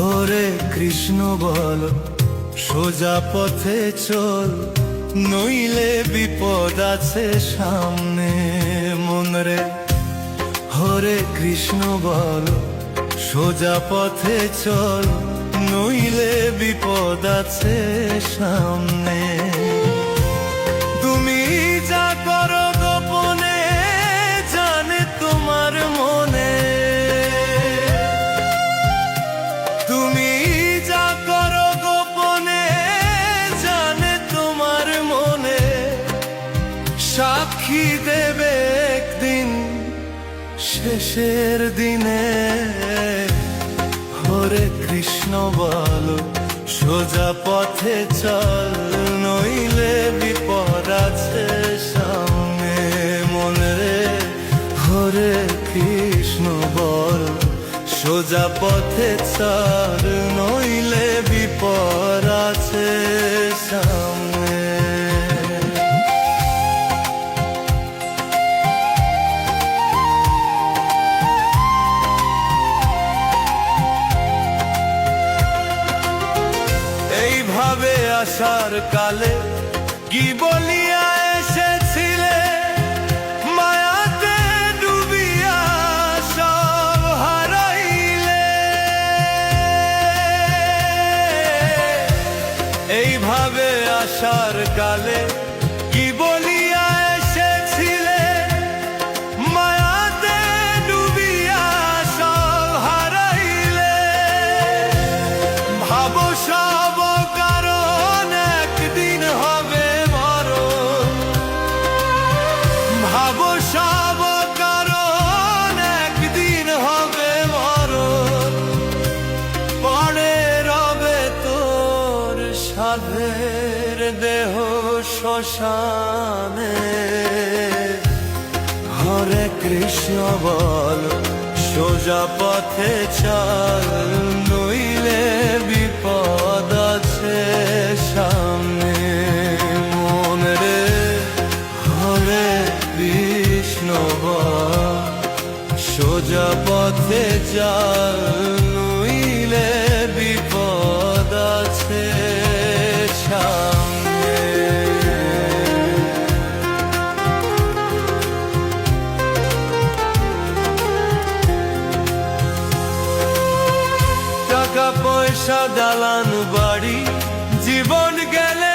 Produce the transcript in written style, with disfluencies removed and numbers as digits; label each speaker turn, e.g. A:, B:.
A: হরে কৃষ্ণ বল, সোজা পথে চল, নইলে বিপদ আছে সামনে। মন রে, হরে কৃষ্ণ বল, সোজা পথে চল, নইলে বিপদ আছে সামনে। তুমি যা করো গোপনে জানে তোমার মনে, তুমি যা করো গোপনে জানে তোমার মনে, সাক্ষী দেবে একদিন শেষের দিনে। হরে কৃষ্ণ বল, সোজা পথে চল, নইলে বিপদ আছে সামনে। মন রে, হরে কৃষ্ণ বল, সোজা পথে চল, নইলে বিপদ আছে সামনে। এইভাবে আসার কালে কি বলিয়া এসেছিলে, মায়াতে ডুবিয়া সব হারাইলে। এইভাবে আসার কালে কি বলিয়া এসেছিলে, মায়াতে ডুবিয়া সব হারাইলে। ভাবো সব কারণ একদিন হবে মরণ, ভাবো সব কারণ একদিন হবে মরণ। পড়ে রবে তোর সাধের দেহ শ্মশানে। হরে কৃষ্ণ বল, সোজা পথে চল, নইলে বিপদ আছে সামনে। মন রে, হরে কৃষ্ণ বল, সোজা পথে চল, নইলে বিপদ আছে সামনে। টাকা পয়সা দালান বাড়ি জীবন গেলে